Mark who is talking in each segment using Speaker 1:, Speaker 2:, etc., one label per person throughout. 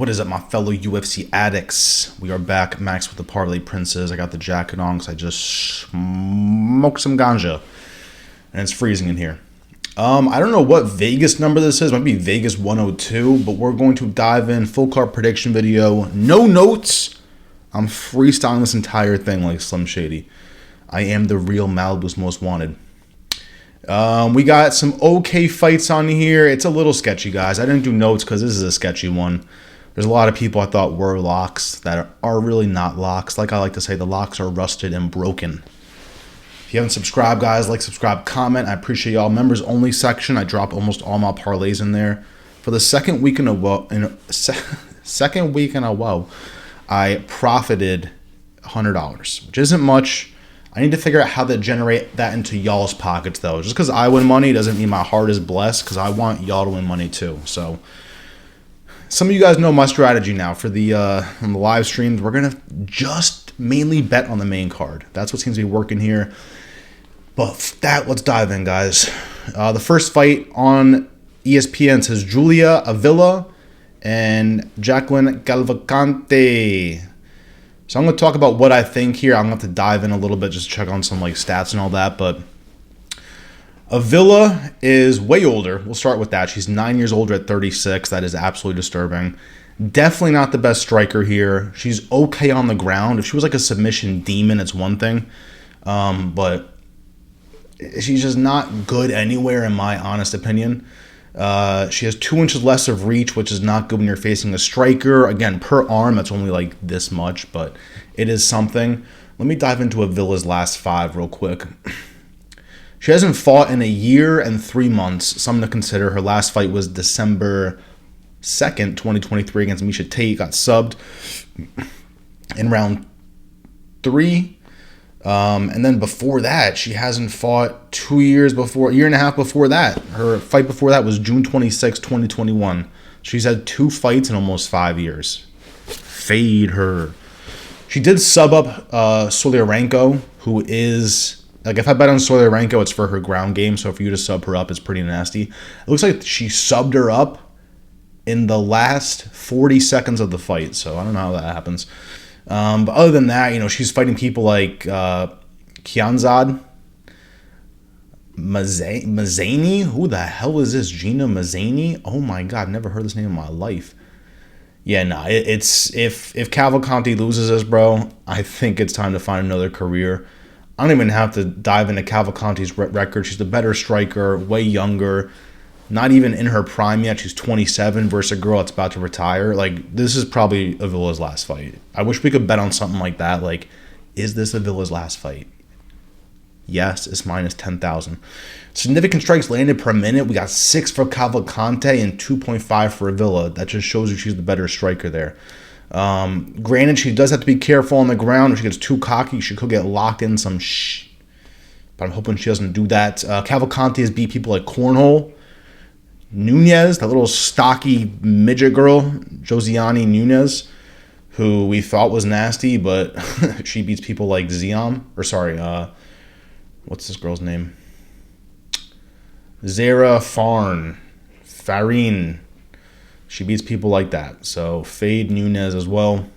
Speaker 1: What is up, my fellow UFC addicts? We are back, Max with the Parlay Princes. I got the jacket on because I just smoked some ganja. And it's freezing in here. I don't know what Vegas number this is. It might be Vegas 102. But we're going to dive in. Full card prediction video. No notes. I'm freestyling this entire thing like Slim Shady. I am the real Malibu's Most Wanted. We got some okay fights on here. It's a little sketchy, guys. I didn't do notes because this is a sketchy one. There's a lot of people I thought were locks that are really not locks. Like I like to say, the locks are rusted and broken. If you haven't subscribed, guys, like, subscribe, comment. I appreciate y'all. Members only section. I drop almost all my parlays in there. For the second week in a row, I profited $100, which isn't much. I need to figure out how to generate that into y'all's pockets, though. Just because I win money doesn't mean my heart is blessed, because I want y'all to win money too. So some of you guys know my strategy now for the on the live streams. We're gonna just mainly bet on the main card. That's what seems to be working here. But that, let's dive in, guys. The first fight on ESPN says Julia Avila and Jacqueline Cavalcanti. So I'm going to talk about what I think here. I'm going to have to dive in a little bit, just check on some like stats and all that. But Avila is way older. We'll start with that. She's 9 years older at 36. That is absolutely disturbing. Definitely not the best striker here. She's okay on the ground. If she was like a submission demon, it's one thing. But she's just not good anywhere, in my honest opinion. She has 2 inches less of reach, which is not good when you're facing a striker. Again, per arm, that's only like this much, but it is something. Let me dive into Avila's last 5 real quick. She hasn't fought in a year and 3 months. Something to consider. Her last fight was December 2nd, 2023 against Miesha Tate. Got subbed in round 3. And then before that, she hasn't fought 2 years before, a year and a half before that. Her fight before that was June 26, 2021. She's had 2 fights in almost 5 years. Fade her. She did sub up Soliarenko, who is, like, if I bet on Soliarenko, it's for her ground game. So for you to sub her up is pretty nasty. It looks like she subbed her up in the last 40 seconds of the fight. So I don't know how that happens. But other than that, you know, she's fighting people like Kianzad Mazzani. Who the hell is this? Gina Mazzani? Oh my God, never heard this name in my life. Yeah, no, it's if Cavalcanti loses this, bro, I think it's time to find another career. I don't even have to dive into Cavalcanti's record. She's the better striker, way younger. Not even in her prime yet. She's 27 versus a girl that's about to retire. Like, this is probably Avila's last fight. I wish we could bet on something like that. Like, is this Avila's last fight? Yes, it's minus 10,000. Significant strikes landed per minute. We got 6 for Cavalcanti and 2.5 for Avila. That just shows you she's the better striker there. Granted, she does have to be careful on the ground. If she gets too cocky, she could get locked in some but I'm hoping she doesn't do that. Cavalcanti has beat people like Cornhole. Nunez, that little stocky midget girl, Josiane Nunez, who we thought was nasty, but she beats people like Ziam, or sorry, what's this girl's name? Zara Farin. She beats people like that. So fade Nunez as well.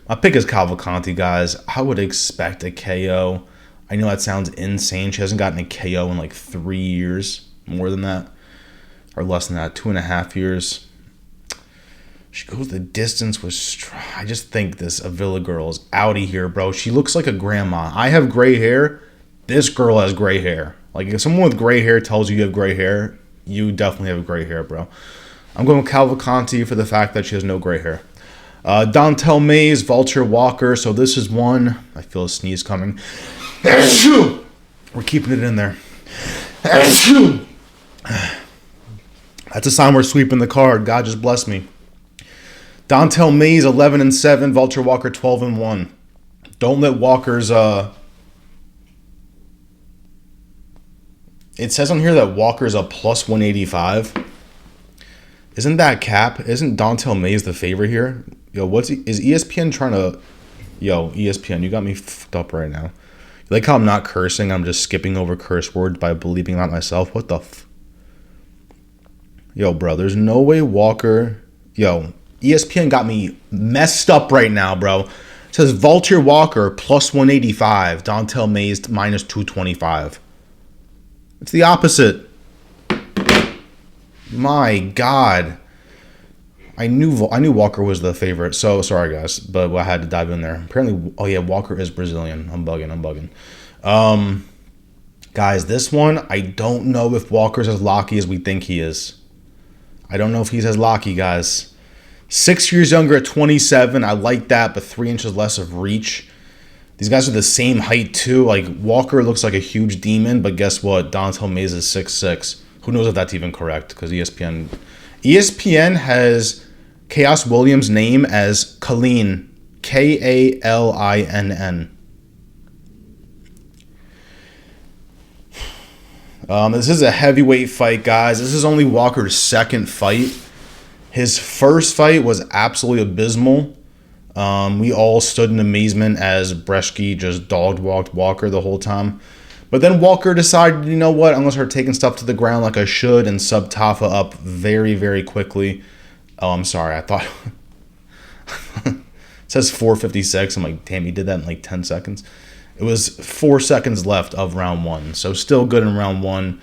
Speaker 1: My pick is Cavalcanti, guys. I would expect a KO. I know that sounds insane. She hasn't gotten a KO in like 3 years, more than that. Or less than that, 2.5 years. She goes the distance with I just think this Avila girl is outie here, bro. She looks like a grandma. I have gray hair. This girl has gray hair. Like, if someone with gray hair tells you have gray hair, you definitely have gray hair, bro. I'm going with Cavalcanti for the fact that she has no gray hair. Dontale Mays, Valter Walker. So this is one. I feel a sneeze coming. We're keeping it in there. That's a sign we're sweeping the card. God just bless me. Dontale Mays 11-7. Valter Walker 12-1. Don't let Walker's. It says on here that Walker's a plus 185. Isn't that cap? Isn't Dontale Mays the favorite here? Yo, is ESPN trying to? Yo, ESPN, you got me fucked up right now. You like how I'm not cursing? I'm just skipping over curse words by believing not myself. What the? Yo, bro, there's no way Walker. Yo, ESPN got me messed up right now, bro. It says Valter Walker plus 185, Dontale Mayes minus 225. It's the opposite. My God. I knew Walker was the favorite. So sorry guys, but I had to dive in there. Apparently, oh yeah, Walker is Brazilian. I'm bugging. Guys, this one, I don't know if Walker's as locky as we think he is. I don't know if he's as locky, guys. 6 years younger at 27. I like that, but 3 inches less of reach. These guys are the same height, too. Like, Walker looks like a huge demon, but guess what? Dontale Mayes is 6'6". Who knows if that's even correct? Because ESPN has Khaos Williams' name as Kalin. Kalinn. This is a heavyweight fight, guys. This is only Walker's second fight. His first fight was absolutely abysmal. We all stood in amazement as Petroski just dog-walked Walker the whole time. But then Walker decided, you know what, I'm going to start taking stuff to the ground like I should and sub Tafa up very, very quickly. Oh, I'm sorry. I thought... it says 4:56. I'm like, damn, he did that in like 10 seconds. It was 4 seconds left of round 1. So still good in round 1.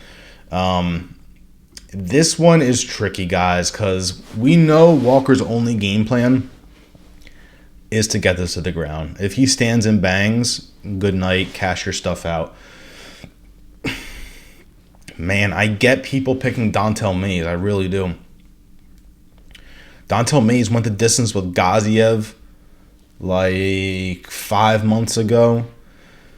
Speaker 1: This one is tricky, guys, because we know Walker's only game plan is to get this to the ground. If he stands and bangs, good night, cash your stuff out. Man, I get people picking Dontale Mayes. I really do. Dontale Mayes went the distance with Gaziev like 5 months ago.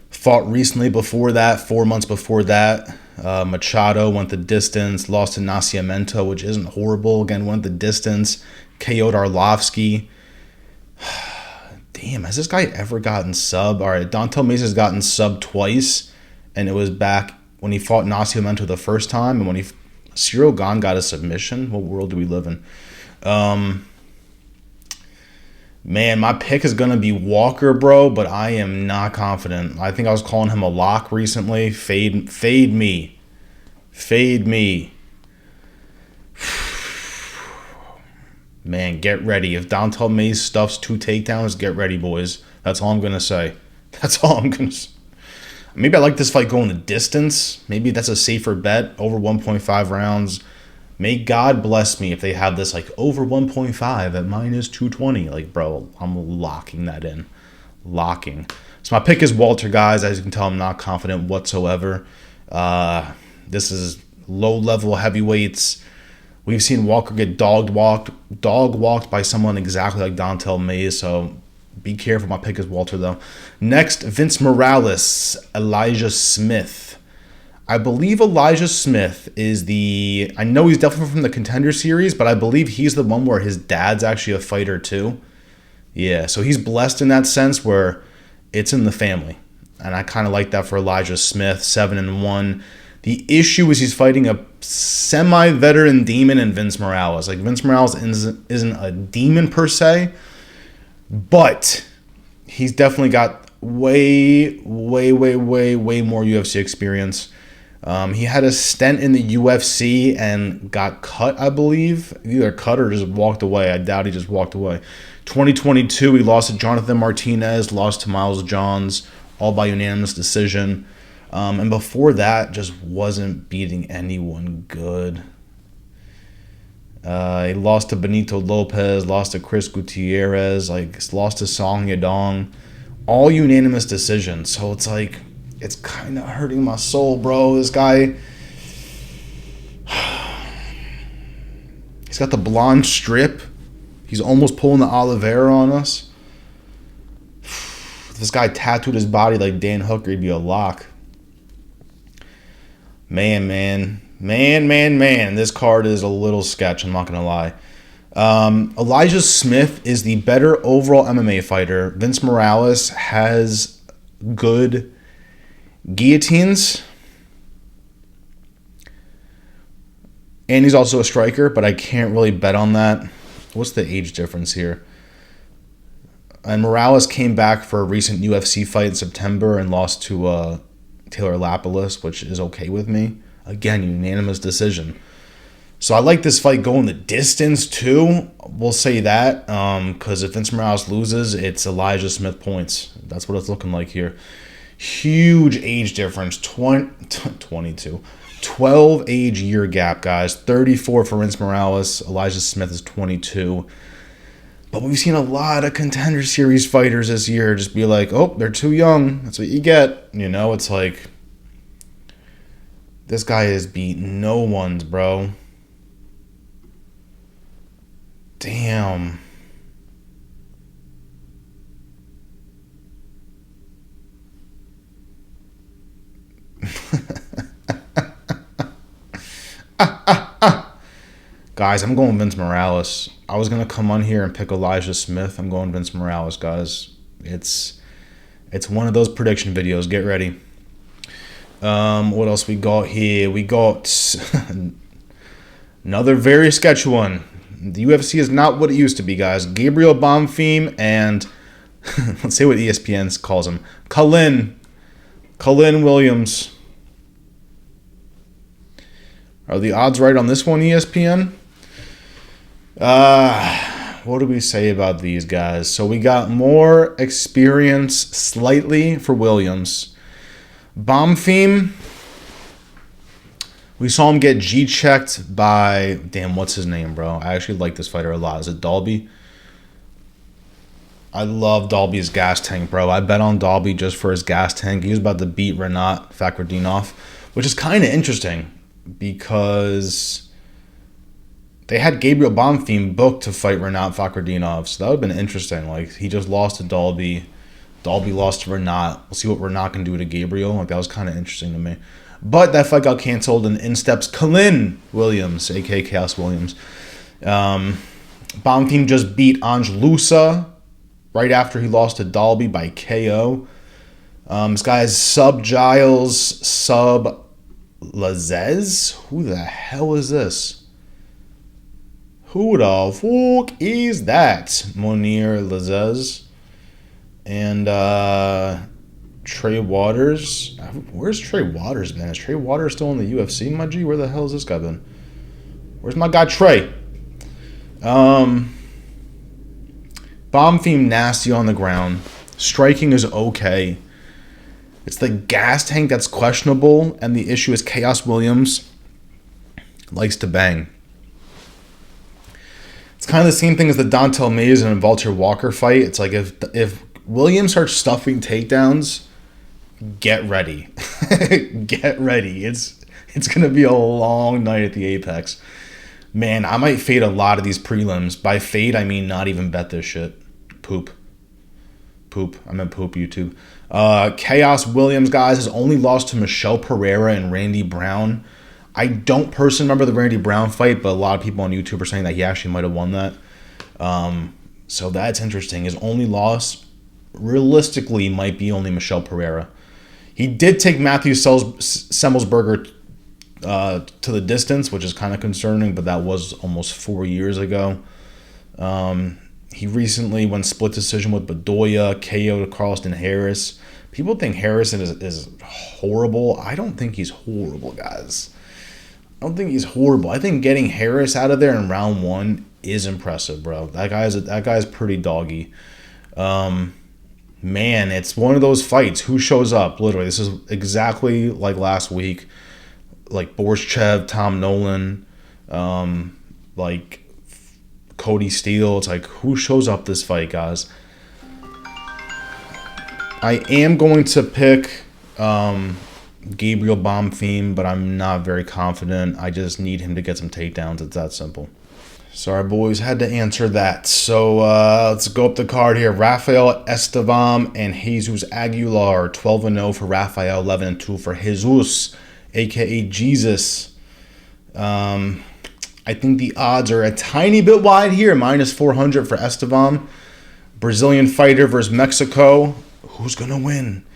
Speaker 1: Fought recently before that, 4 months before that. Machado went the distance, lost to Nascimento, which isn't horrible. Again, went the distance. KO'd Arlovsky. Damn, has this guy ever gotten sub? All right, Dontale Mayes has gotten sub twice, and it was back when he fought Nascimento the first time, and when Cyril Gane got a submission. What world do we live in? Man, my pick is going to be Walker, bro, but I am not confident. I think I was calling him a lock recently. Fade me. Fade me. Man, get ready. If Dontale Mayes stuffs 2 takedowns, get ready, boys. That's all I'm going to say. That's all I'm going to say. Maybe I like this fight going the distance. Maybe that's a safer bet. Over 1.5 rounds. May God bless me if they have this like over 1.5 at minus 220. Like, bro, I'm locking that in. Locking. So my pick is Walter, guys. As you can tell, I'm not confident whatsoever. This is low-level heavyweights. We've seen Walker get dog-walked by someone exactly like Dontale Mayes. So be careful. My pick is Walter, though. Next, Vince Morales, Elijah Smith. I believe Elijah Smith is I know he's definitely from the Contender Series, but I believe he's the one where his dad's actually a fighter too. Yeah, so he's blessed in that sense where it's in the family. And I kind of like that for Elijah Smith, 7-1. The issue is he's fighting a semi-veteran demon in Vince Morales. Like, Vince Morales isn't a demon per se, but he's definitely got way more UFC experience. He had a stint in the UFC and got cut, I believe. Either cut or just walked away. I doubt he just walked away. 2022, he lost to Jonathan Martinez, lost to Miles Johns, all by unanimous decision. And before that, just wasn't beating anyone good. He lost to Benito Lopez, lost to Chris Gutierrez, lost to Song Yadong. All unanimous decisions. So it's like, it's kind of hurting my soul, bro. This guy, he's got the blonde strip. He's almost pulling the Oliveira on us. If this guy tattooed his body like Dan Hooker, he'd be a lock. Man. This card is a little sketch, I'm not going to lie. Elijah Smith is the better overall MMA fighter. Vince Morales has good guillotines, and he's also a striker, but I can't really bet on that. What's the age difference here? And Morales came back for a recent UFC fight in September and lost to Taylor Lapilus, which is okay with me. Again, unanimous decision. So I like this fight going the distance too. We'll say that because if Vince Morales loses, it's Elijah Smith points. That's what it's looking like here. Huge age difference, 22. 12 age year gap, guys. 34 for Vince Morales. Elijah Smith is 22. But we've seen a lot of Contender Series fighters this year just be like, oh, they're too young. That's what you get. You know, it's like, this guy has beat no ones, bro. Damn. Guys, I'm going Vince Morales. I was going to come on here and pick Elijah Smith. I'm going Vince Morales, guys. It's one of those prediction videos. Get ready. What else we got here? We got another very sketchy one. The UFC is not what it used to be, guys. Gabriel Bonfim and let's say what ESPN calls him. Cullen Williams. Are the odds right on this one, ESPN? What do we say about these guys? So we got more experience slightly for Williams. Bonfim, we saw him get G-checked by, damn, what's his name, bro? I actually like this fighter a lot. Is it Dalby? I love Dalby's gas tank, bro. I bet on Dalby just for his gas tank. He was about to beat Renat Fakhretdinov, which is kind of interesting because they had Gabriel Bonfim booked to fight Renat Fakhretdinov, so that would have been interesting. Like, he just lost to Dalby. Dalby lost to Renat. We'll see what Renat can do to Gabriel. Like, that was kind of interesting to me. But that fight got canceled, and in steps Cullen Williams, a.k.a. Khaos Williams. Bonfim just beat Ange Lusa right after he lost to Dalby by KO. This guy is Sub Giles, Sub Lazez. Who the hell is this? Who the fuck is that? Monir Lazez. And Trey Waters. Where's Trey Waters been? Is Trey Waters still in the UFC, my G? Where the hell has this guy been? Where's my guy Trey? Bonfim nasty on the ground. Striking is okay. It's the gas tank that's questionable, and the issue is Khaos Williams likes to bang. It's kind of the same thing as the Dontale Mays and Valter Walker fight. It's like if Williams starts stuffing takedowns, get ready. Get ready. It's going to be a long night at the Apex. Man, I might fade a lot of these prelims. By fade, I mean not even bet this shit. Poop. I meant poop, YouTube. Khaos Williams, guys, has only lost to Michelle Pereira and Randy Brown. I don't personally remember the Randy Brown fight, but a lot of people on YouTube are saying that he actually might have won that. So that's interesting. His only loss, realistically, might be only Michelle Pereira. He did take Matthew Semmelsberger to the distance, which is kind of concerning, but that was almost 4 years ago. He recently went split decision with Bedoya, KO to Carlston Harris. People think Harrison is horrible. I don't think he's horrible, guys. I don't think he's horrible. I think getting Harris out of there in round 1 is impressive, bro. That guy's pretty doggy. Man, it's one of those fights. Who shows up? Literally, this is exactly like last week. Like Borschev, Tom Nolan, like Cody Steele. It's like, who shows up this fight, guys? I am going to pick Gabriel Bonfim, but I'm not very confident. I just need him to get some takedowns. It's that simple. Sorry, boys. Had to answer that. So let's go up the card here. Rafael, Estevam, and Jesus Aguilar. 12-0 for Rafael, 11-2 for Jesus, a.k.a. Jesus. I think the odds are a tiny bit wide here. Minus 400 for Estevam. Brazilian fighter versus Mexico. Who's going to win?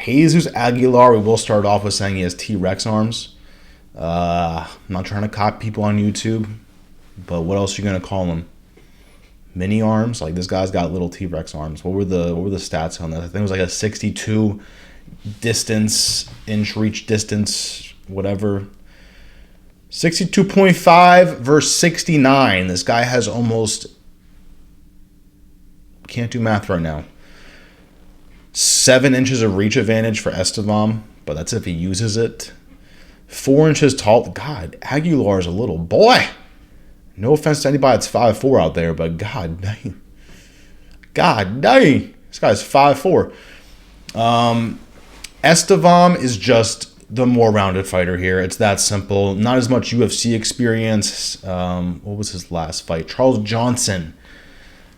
Speaker 1: Jesus Aguilar, we will start off with saying he has T-Rex arms. I'm not trying to copy people on YouTube, but what else are you going to call them? Mini arms? Like, this guy's got little T-Rex arms. What were the stats on that? I think it was like a 62 distance, inch reach distance, whatever. 62.5 versus 69. This guy has almost... Can't do math right now. 7 inches of reach advantage for Estevam, but that's if he uses it. 4 inches tall. God, Aguilar is a little boy. No offense to anybody that's 5'4" out there, but god dang. God dang. This guy's 5'4". Estevam is just the more rounded fighter here. It's that simple. Not as much UFC experience. What was his last fight? Charles Johnson.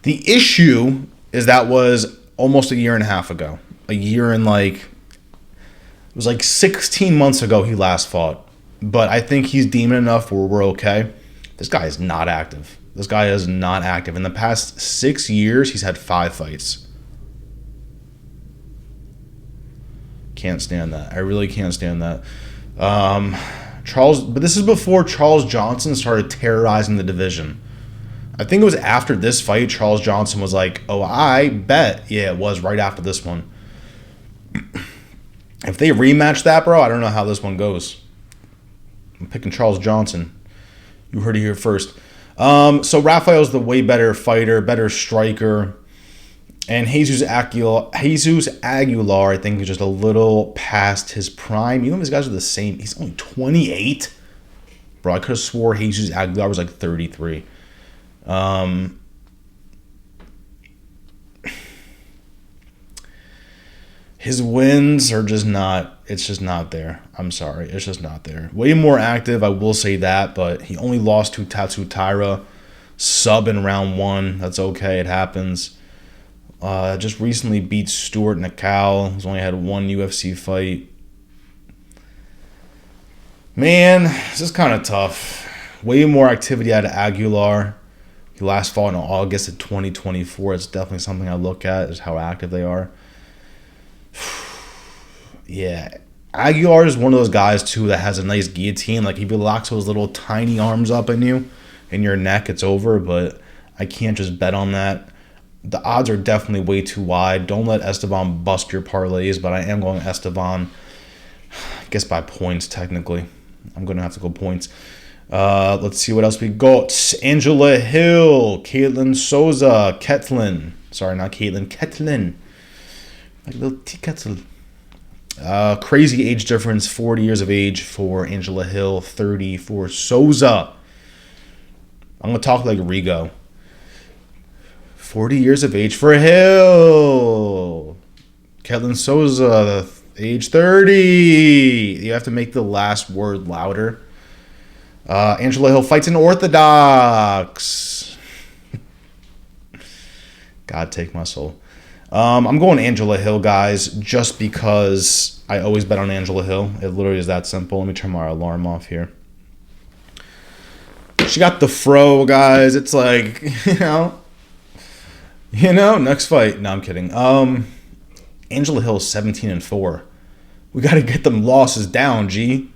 Speaker 1: The issue is that was almost a year and a half ago. A year and it was like 16 months ago he last fought. But I think he's demon enough where we're okay. This guy is not active. This guy is not active. In the past 6 years, he's had 5 fights. Can't stand that. I really can't stand that. But this is before Charles Johnson started terrorizing the division. I think it was after this fight, Charles Johnson was like, oh, I bet. Yeah, it was right after this one. If they rematch that, bro, I don't know how this one goes. I'm picking Charles Johnson. You heard it here first. So Rafael's the way better fighter, better striker. And Jesus Aguilar, I think, is just a little past his prime. You know, these guys are the same. He's only 28. Bro, I could have swore Jesus Aguilar was like 33. His wins are just not, it's just not there. I'm sorry. It's just not there. Way more active, I will say that, but he only lost to Tatsu Taira. Sub in round 1. That's okay. It happens. Just recently beat Stuart Nakal. He's only had 1 UFC fight. Man, this is kind of tough. Way more activity out of Aguilar. He last fought in August of 2024. It's definitely something I look at, is how active they are. Yeah. Aguilar is one of those guys, too, that has a nice guillotine. Like, if he locks those little tiny arms up in you, in your neck, it's over. But I can't just bet on that. The odds are definitely way too wide. Don't let Estevam bust your parlays, but I am going Estevam, I guess by points, technically. I'm going to have to go points. Let's see what else we got. Angela Hill, Caitlin Souza, Ketlen. Sorry, not Caitlin, Ketlen. Like a little tea kettle. Crazy age difference, 40 years of age for Angela Hill, 30 for Souza. I'm going to talk like Rigo. 40 years of age for Hill. Ketlen Souza, age 30. You have to make the last word louder. Angela Hill fights in Orthodox. God take my soul. I'm going Angela Hill, guys, just because I always bet on Angela Hill. It literally is that simple. Let me turn my alarm off here. She got the fro, guys. It's like, next fight. No, I'm kidding. Angela Hill is 17-4. We got to get them losses down, G.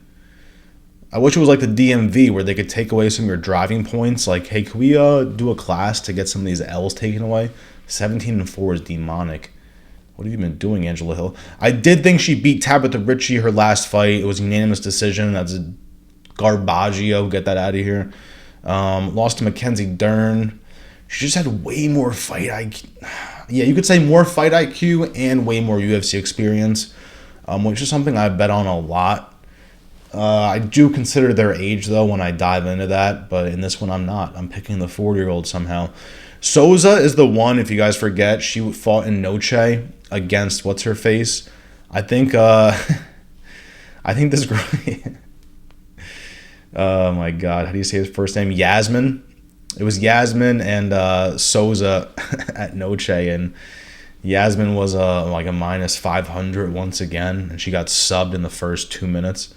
Speaker 1: I wish it was like the DMV where they could take away some of your driving points. Like, hey, can we do a class to get some of these L's taken away? 17-4 is demonic. What have you been doing, Angela Hill? I did think she beat Tabitha Ritchie her last fight. It was a unanimous decision. That's a Garbaggio. Get that out of here. Lost to Mackenzie Dern. She just had way more fight IQ. Yeah, you could say more fight IQ and way more UFC experience, which is something I bet on a lot. I do consider their age, though, when I dive into that, but in this one I'm not. I'm picking the 40-year-old somehow. Souza is the one, if you guys forget, she fought in Noche against what's-her-face. I think this girl... Oh, my God. How do you say his first name? Yasmin. It was Yasmin and Souza at Noche, and Yasmin was like a minus 500 once again, and she got subbed in the first 2 minutes.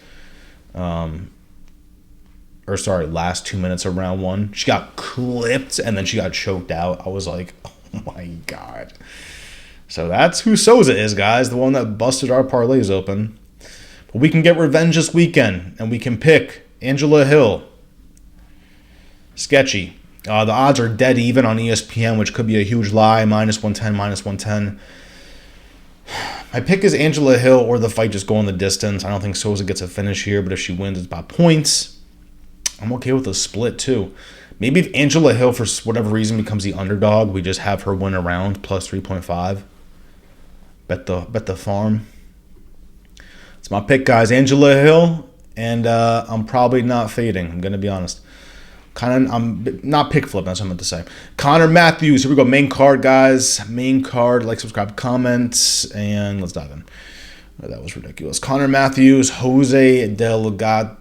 Speaker 1: Last 2 minutes of round 1. She got clipped, and then she got choked out. I was like, oh my God. So that's who Souza is, guys. The one that busted our parlays open. But we can get revenge this weekend, and we can pick Angela Hill. Sketchy. The odds are dead even on ESPN, which could be a huge lie. Minus 110, minus 110. My pick is Angela Hill or the fight just going the distance. I don't think Souza gets a finish here, but if she wins, it's by points. I'm okay with a split too. Maybe if Angela Hill, for whatever reason, becomes the underdog, we just have her win around plus 3.5. Bet the farm. It's my pick, guys. Angela Hill, and I'm probably not fading. I'm gonna be honest. I'm not pick flip. That's what I meant to say. Connor Matthews. Here we go. Main card, guys. Main card. Like, subscribe, comments, and let's dive in. Oh, that was ridiculous. Connor Matthews, Jose Delgado.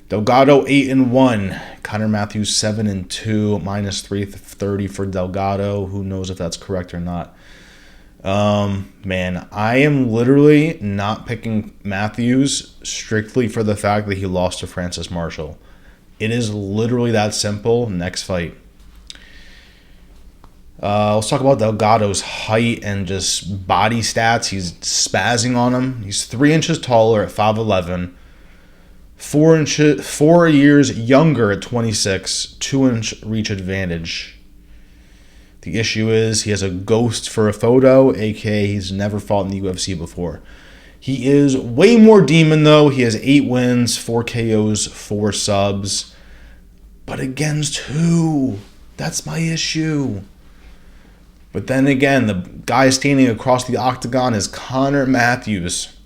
Speaker 1: Delgado 8-1. Connor Matthews 7-2. Minus 330 for Delgado. Who knows if that's correct or not? Man, I am literally not picking Matthews strictly for the fact that he lost to Francis Marshall. It is literally that simple. Next fight. Let's talk about Delgado's height and just body stats. He's spazzing on him. He's 3 inches taller at 5'11", 4 years younger at 26, 2-inch reach advantage. The issue is he has a ghost for a photo, aka he's never fought in the UFC before. He is way more demon though. He has 8 wins, 4 KOs, 4 subs. But against who? That's my issue. But then again, the guy standing across the octagon is Connor Matthews.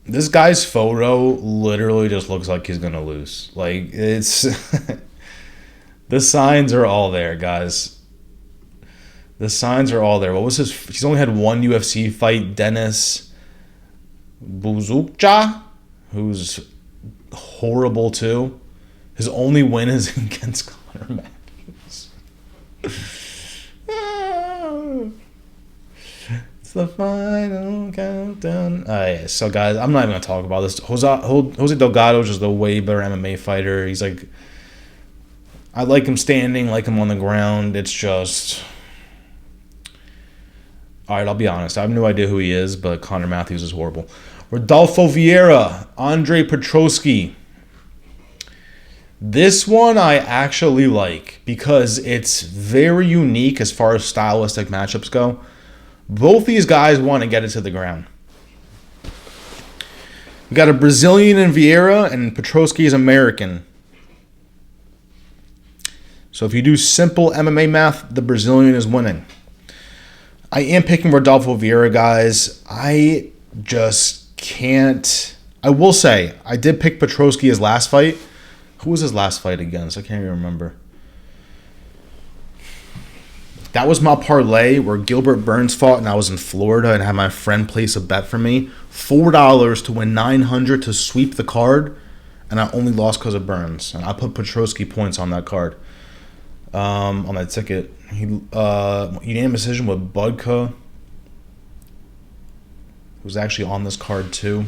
Speaker 1: This guy's photo literally just looks like he's going to lose. Like, it's... The signs are all there, guys. The signs are all there. What was his... He's only had 1 UFC fight. Dennis Buzukja, who's horrible too. His only win is against Connor Matthews. It's the final countdown. Yeah. So, guys, I'm not even going to talk about this. Jose Delgado is just a way better MMA fighter. He's like... I like him standing, like him on the ground. It's just... Alright, I'll be honest. I have no idea who he is, but Connor Matthews is horrible. Rondolfo Viera, Andre Petroski. This one I actually like because it's very unique as far as stylistic matchups go. Both these guys want to get it to the ground. We got a Brazilian in Viera, and Petroski is American. So if you do simple MMA math, the Brazilian is winning. I am picking Rodolfo Viera, guys. I just can't... I will say, I did pick Petroski his last fight. Who was his last fight against? I can't even remember. That was my parlay where Gilbert Burns fought, and I was in Florida and had my friend place a bet for me. $4 to win $900 to sweep the card, and I only lost because of Burns. And I put Petroski points on that card. On that ticket. He unanimous decision with Budka, who's actually on this card too.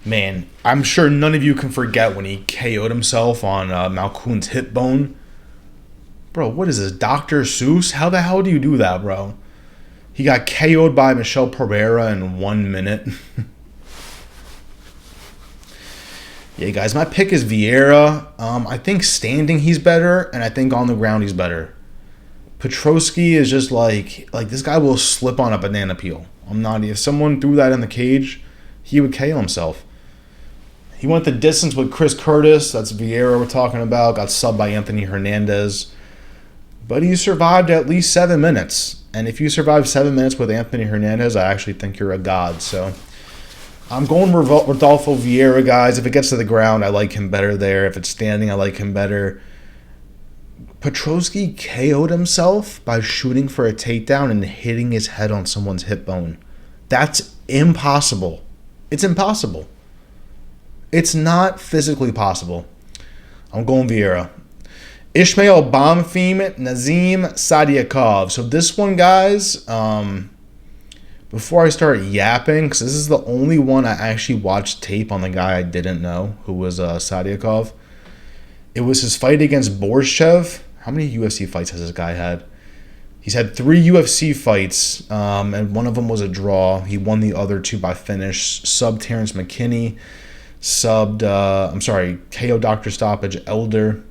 Speaker 1: Man, I'm sure none of you can forget when he KO'd himself on Malkoun's hip bone. Bro, what is this, Dr. Seuss? How the hell do you do that, bro? He got KO'd by Michel Pereira in 1 minute. Yeah, guys, my pick is Viera. I think standing he's better, and I think on the ground he's better. Petroski is just like this guy will slip on a banana peel. If someone threw that in the cage, he would KO himself. He went the distance with Chris Curtis. That's Viera we're talking about. Got subbed by Anthony Hernandez. But he survived at least 7 minutes. And if you survive 7 minutes with Anthony Hernandez, I actually think you're a god. So... I'm going Rodolfo Viera, guys. If it gets to the ground, I like him better there. If it's standing, I like him better. Petroski KO'd himself by shooting for a takedown and hitting his head on someone's hip bone. That's impossible. It's impossible. It's not physically possible. I'm going Viera. Ismael Bonfim, Nazim, Sadykhov. So this one, guys... Before I start yapping, because this is the only one I actually watched tape on the guy I didn't know, who was Sadykhov. It was his fight against Borshev. How many UFC fights has this guy had? He's had 3 UFC fights, and one of them was a draw. He won the other 2 by finish. Subbed Terrence McKinney. KO Dr. Stoppage Elder.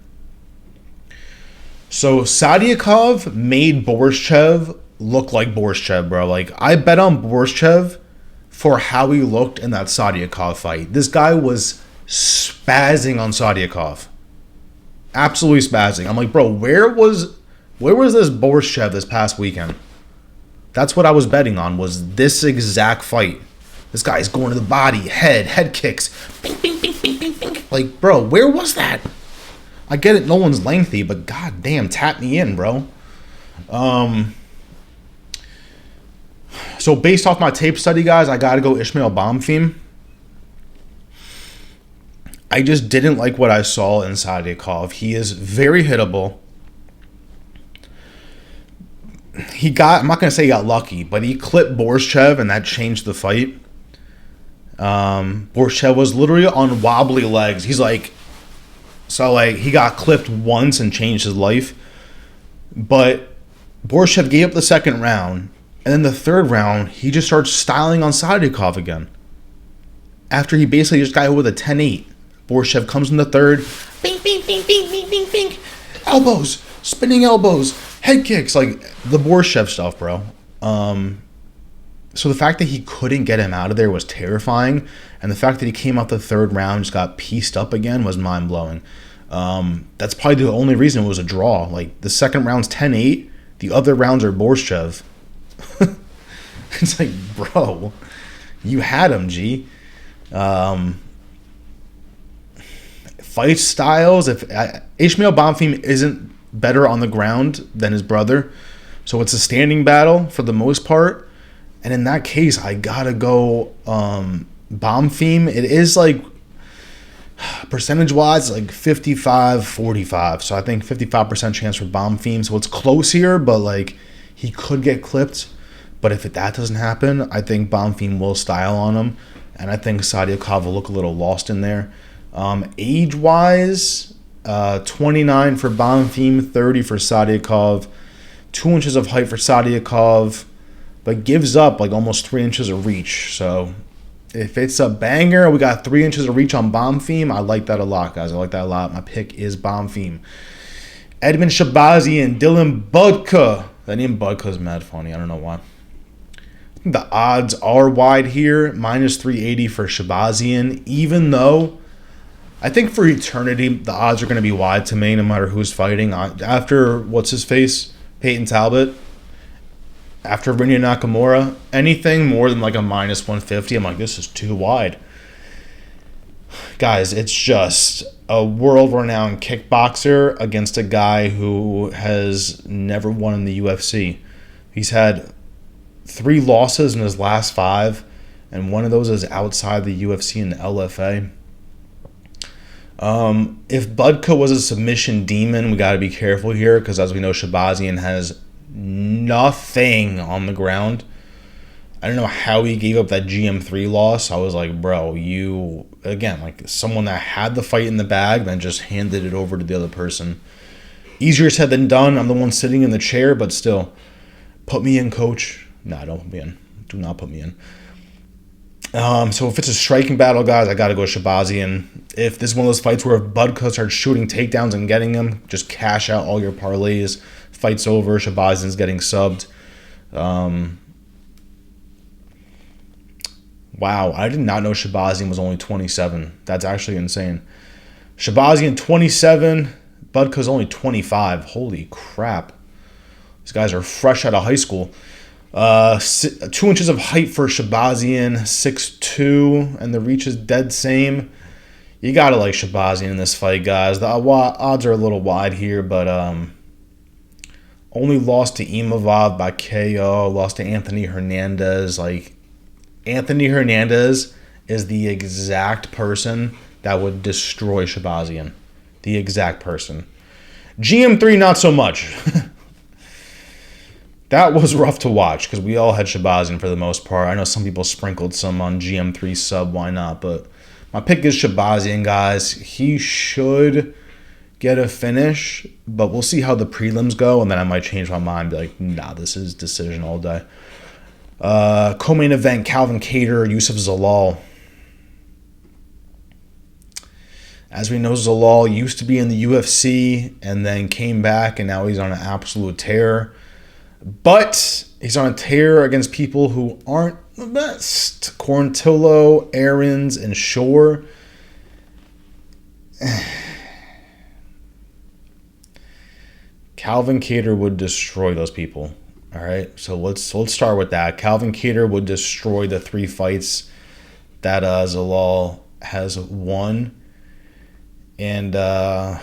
Speaker 1: So Sadykhov made Borshev look like Borshev, bro. Like, I bet on Borshev for how he looked in that Sadykhov fight. This guy was spazzing on Sadykhov. Absolutely spazzing. I'm like, bro, where was this Borshev this past weekend? That's what I was betting on, was this exact fight. This guy's going to the body, head kicks. Bing, bing, bing, bing, bing, bing. Like, bro, where was that? I get it, no one's lengthy, but goddamn, tap me in, bro. So based off my tape study, guys, I got to go Ismael Bonfim. I just didn't like what I saw in Sadykhov. He is very hittable. I'm not going to say he got lucky, but he clipped Borshev, and that changed the fight. Borshev was literally on wobbly legs. He got clipped once and changed his life. But Borshev gave up the second round, and then the third round, he just starts styling on Sadykhov again. After he basically just got hit with a 10-8. Borshev comes in the third. Bing, bing, bing, bing, bing, bing, bing. Elbows. Spinning elbows. Head kicks. Like, the Borshev stuff, bro. So the fact that he couldn't get him out of there was terrifying. And the fact that he came out the third round, just got pieced up again, was mind-blowing. That's probably the only reason it was a draw. Like, the second round's 10-8. The other rounds are Borshev. It's like, bro, you had him, G. Fight styles. Ismael Bonfim isn't better on the ground than his brother, so it's a standing battle for the most part. And in that case, I gotta go Bonfim. It is like percentage-wise, like 55-45. So I think 55% chance for Bonfim. So it's close here, but like he could get clipped. But if that doesn't happen, I think Bonfim will style on him. And I think Sadykhov will look a little lost in there. Age-wise, 29 for Bonfim, 30 for Sadykhov. 2 inches of height for Sadykhov, but gives up like almost 3 inches of reach. So if it's a banger, we got 3 inches of reach on Bonfim. I like that a lot, guys. I like that a lot. My pick is Bonfim. Edmen Shahbazyan, Dylan Budka. That name Budka is mad funny. I don't know why. The odds are wide here, minus 380 for Shahbazyan, even though I think for eternity, the odds are going to be wide to me no matter who's fighting. After, what's-his-face, Peyton Talbot, after Rinya Nakamura, anything more than like a minus 150, I'm like, this is too wide. Guys, it's just a world-renowned kickboxer against a guy who has never won in the UFC. He's had 3 losses in his last 5, and one of those is outside the UFC and the LFA. If Budka was a submission demon, we got to be careful here because, as we know, Shahbazyan has nothing on the ground. I don't know how he gave up that GM3 loss. I was like, bro, you, again, like someone that had the fight in the bag, then just handed it over to the other person. Easier said than done. I'm the one sitting in the chair, but still, put me in, coach. Nah, don't put me in. Do not put me in. So if it's a striking battle, guys, I got to go Shahbazyan. If this is one of those fights where if Budka starts shooting takedowns and getting him, just cash out all your parlays. Fight's over. Shahbazyan's getting subbed. Wow, I did not know Shahbazyan was only 27. That's actually insane. Shahbazyan 27. Budka's only 25. Holy crap. These guys are fresh out of high school. 2 inches of height for Shahbazyan, 6'2", and the reach is dead same. You gotta like Shahbazyan in this fight, guys. The odds are a little wide here, but only lost to Imavov by KO, lost to Anthony Hernandez. Like, Anthony Hernandez is the exact person that would destroy Shahbazyan. The exact person. GM3, not so much. That was rough to watch because we all had Shahbazyan for the most part. I know some people sprinkled some on GM3 sub, why not? But my pick is Shahbazyan, guys. He should get a finish, but we'll see how the prelims go, and then I might change my mind and be like, nah, this is decision all day. Co-main event, Cavalcanti, Youssef Zalal. As we know, Zalal used to be in the UFC and then came back, and now he's on an absolute tear. But He's on a tear against people who aren't the best. Quarantillo, Aarons, and Shore. Calvin Kattar would destroy those people. All right, so let's start with that. Calvin Kattar would destroy the 3 fights that Zalal has won. And didn't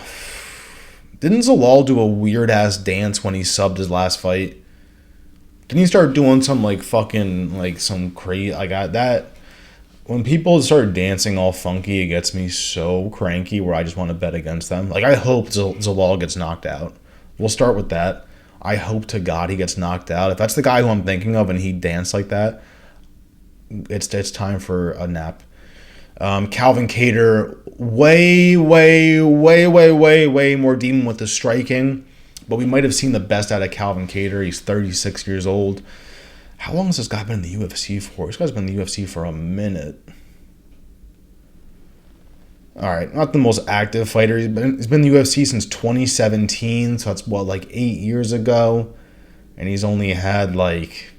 Speaker 1: Zalal do a weird ass dance when he subbed his last fight? Didn't he start doing some like fucking like some crazy like that? When people start dancing all funky, it gets me so cranky where I just want to bet against them. Like I hope Zalal gets knocked out. We'll start with that. I hope to God he gets knocked out. If that's the guy who I'm thinking of and he danced like that, it's time for a nap. Calvin Kattar, way more demon with the striking. But we might have seen the best out of Calvin Kattar. He's 36 years old. How long has this guy been in the UFC for? This guy's been in the UFC for a minute. All right, not the most active fighter. He's been in the UFC since 2017, so that's like 8 years ago. And he's only had like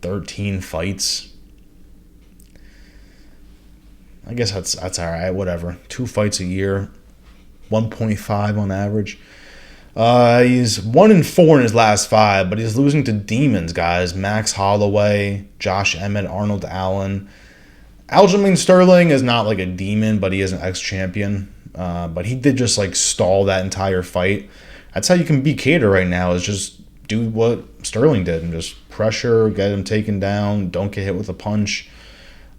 Speaker 1: 13 fights. I guess that's all right, whatever. 2 fights a year, 1.5 on average. He's 1-4 in his last 5, but he's losing to demons, guys. Max Holloway, Josh Emmett, Arnold Allen. Aljamain Sterling is not like a demon, but he is an ex-champion. But he did just like stall that entire fight. That's how you can beat Kattar right now, is just do what Sterling did and just pressure, get him taken down, don't get hit with a punch.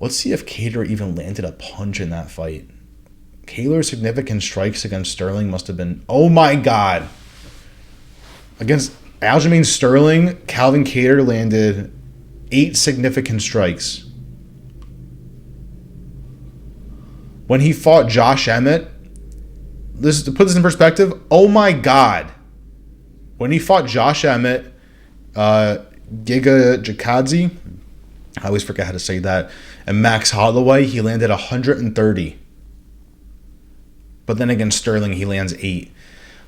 Speaker 1: Let's see if Kattar even landed a punch in that fight. Kattar's significant strikes against Sterling must have been... Oh my God. Against Aljamain Sterling, Calvin Kattar landed 8 significant strikes. When he fought Josh Emmett, to put this in perspective, oh my God. When he fought Josh Emmett, Giga Jakadze, I always forget how to say that, and Max Holloway, he landed 130. But then against Sterling, he lands 8.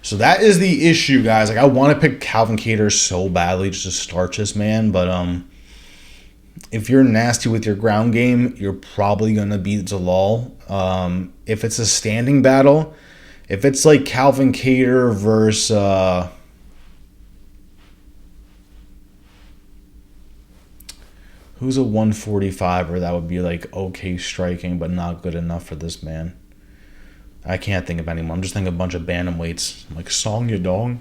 Speaker 1: So that is the issue, guys. Like, I want to pick Calvin Kattar so badly just to starch this man, but if you're nasty with your ground game, you're probably going to beat Zalal. If it's a standing battle, if it's like Calvin Kattar versus who's a 145er, that would be like okay striking, but not good enough for this man. I can't think of anyone. I'm just thinking of a bunch of bantamweights, like Song Yadong.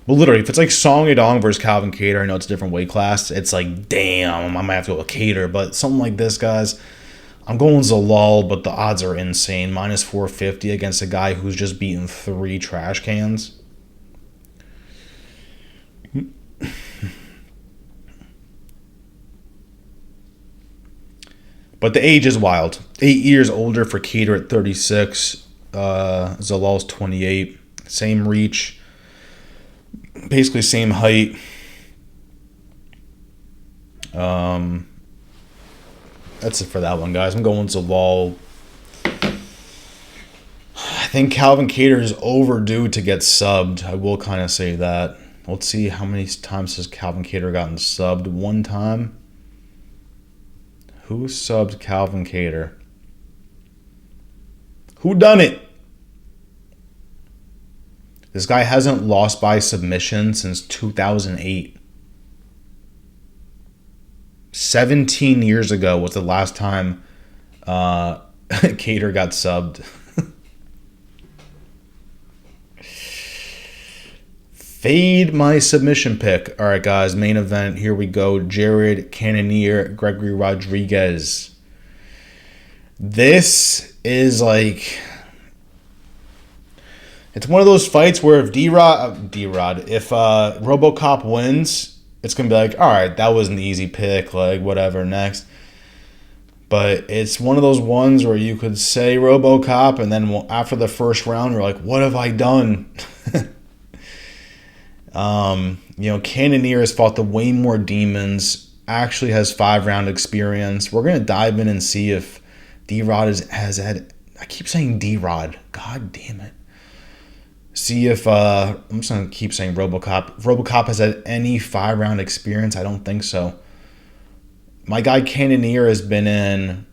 Speaker 1: But literally, if it's like Song Yadong versus Calvin Kattar, I know it's a different weight class. It's like, damn, I might have to go with Kattar. But something like this, guys, I'm going Zalal, but the odds are insane. Minus 450 against a guy who's just beaten 3 trash cans. But the age is wild. 8 years older for Kattar at 36. Zalal's 28. Same reach. Basically same height. That's it for that one, guys. I'm going Zalal. I think Calvin Kattar is overdue to get subbed. I will kind of say that. Let's see how many times has Calvin Kattar gotten subbed. 1 time. Who subbed Calvin Kattar? Who done it? This guy hasn't lost by submission since 2008. 17 years ago was the last time Kattar got subbed. Fade my submission pick. All right, guys, main event. Here we go. Jared Cannonier, Gregory Rodriguez. This is like... It's one of those fights where if if RoboCop wins, it's going to be like, all right, that was an easy pick, like whatever, next. But it's one of those ones where you could say RoboCop, and then after the first round, you're like, what have I done? Cannonier has fought the way more demons, actually has 5-round experience. We're going to dive in and see if D-Rod has had... I keep saying D-Rod. God damn it. See if I'm just gonna keep saying RoboCop. If RoboCop has had any 5-round experience. I don't think so. My guy Cannonier has been in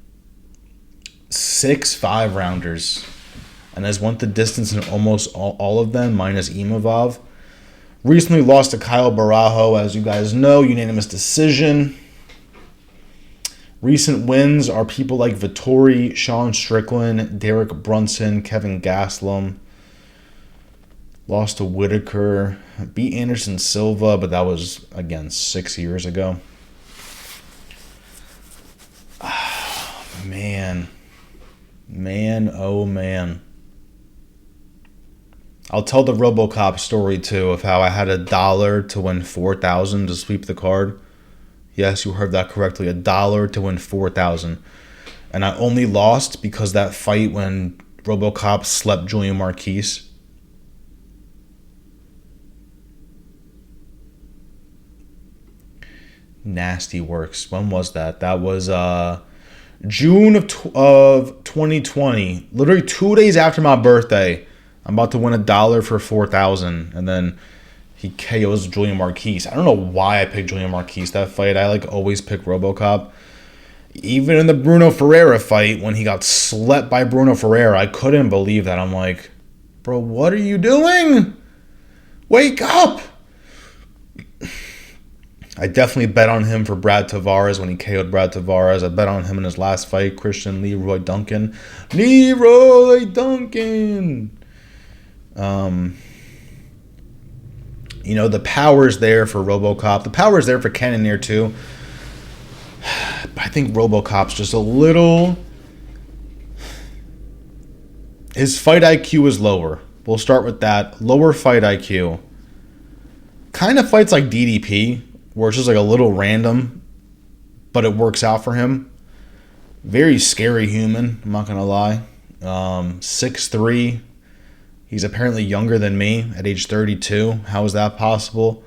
Speaker 1: 6 5-rounders and has went the distance in almost all of them, minus Imavov. Recently lost to Kyle Barajo, as you guys know, unanimous decision. Recent wins are people like Vettori, Sean Strickland, Derek Brunson, Kevin Gastelum. Lost to Whitaker. Beat Anderson Silva, but that was, again, 6 years ago. Man, oh man. I'll tell the RoboCop story too of how I had $1 to win 4,000 to sweep the card. Yes, you heard that correctly. $1 to win 4,000, and I only lost because that fight when RoboCop slept Julian Marquise. Nasty works. When was that? That was June of 2020. Literally 2 days after my birthday. I'm about to win $1 for 4,000, and then he KOs Julian Marquise. I don't know why I picked Julian Marquise that fight. I always pick RoboCop. Even in the Bruno Ferreira fight, when he got slept by Bruno Ferreira, I couldn't believe that. I'm like, bro, what are you doing? Wake up! I definitely bet on him for Brad Tavares when he KO'd Brad Tavares. I bet on him in his last fight, Christian Leroy Duncan. Leroy Duncan! The power's there for RoboCop. The power's there for Cannonier too. But I think RoboCop's just a little... His fight IQ is lower. We'll start with that. Lower fight IQ. Kind of fights like DDP, where it's just like a little random, but it works out for him. Very scary human, I'm not going to lie. 6'3". He's apparently younger than me at age 32. How is that possible?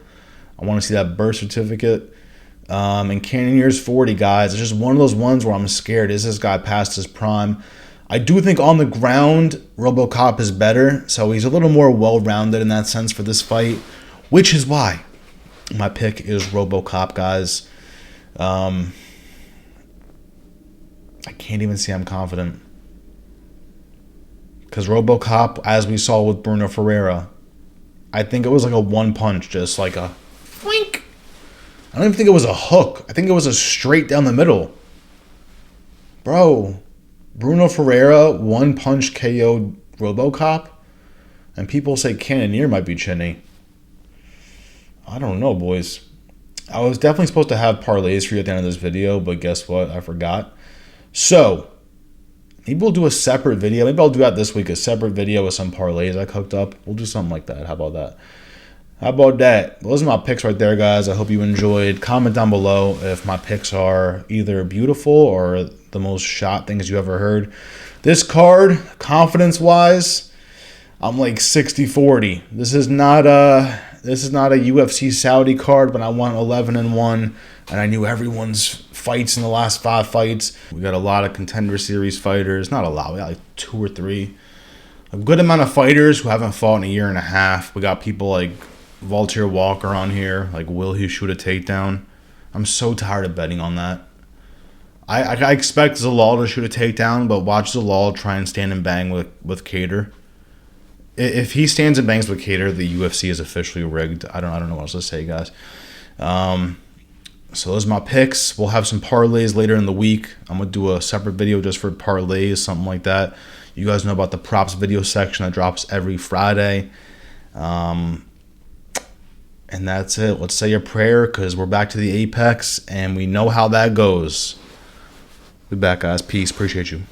Speaker 1: I want to see that birth certificate. And Cannonier's 40, guys. It's just one of those ones where I'm scared. Is this guy past his prime? I do think on the ground, RoboCop is better. So he's a little more well-rounded in that sense for this fight, which is why my pick is RoboCop, guys. I can't even say I'm confident. Because RoboCop, as we saw with Bruno Ferreira, I think it was like a one punch, just like a wink. I don't even think it was a hook. I think it was a straight down the middle. Bro, Bruno Ferreira one punch KO'd RoboCop, and people say Cannonier might be chinny. I don't know, boys. I was definitely supposed to have parlays for you at the end of this video, but guess what? I forgot. So, maybe we'll do a separate video. Maybe I'll do that this week, a separate video with some parlays I cooked up. We'll do something like that. How about that? Those are my picks right there, guys. I hope you enjoyed. Comment down below if my picks are either beautiful or the most shot things you ever heard. This card, confidence-wise, I'm like 60-40. This is not a UFC Saudi card, but I won 11-1, and I knew everyone's fights in the last 5 fights. We got a lot of Contender Series fighters. Not a lot. We got like 2 or 3. A good amount of fighters who haven't fought in a year and a half. We got people like Valter Walker on here. Like, will he shoot a takedown? I'm so tired of betting on that. I expect Zalal to shoot a takedown, but watch Zalal try and stand and bang with Kattar. If he stands and bangs with Kattar, the UFC is officially rigged. I don't know what else to say, guys. So those are my picks. We'll have some parlays later in the week. I'm going to do a separate video just for parlays, something like that. You guys know about the props video section that drops every Friday. And that's it. Let's say a prayer because we're back to the apex and we know how that goes. Be back, guys. Peace. Appreciate you.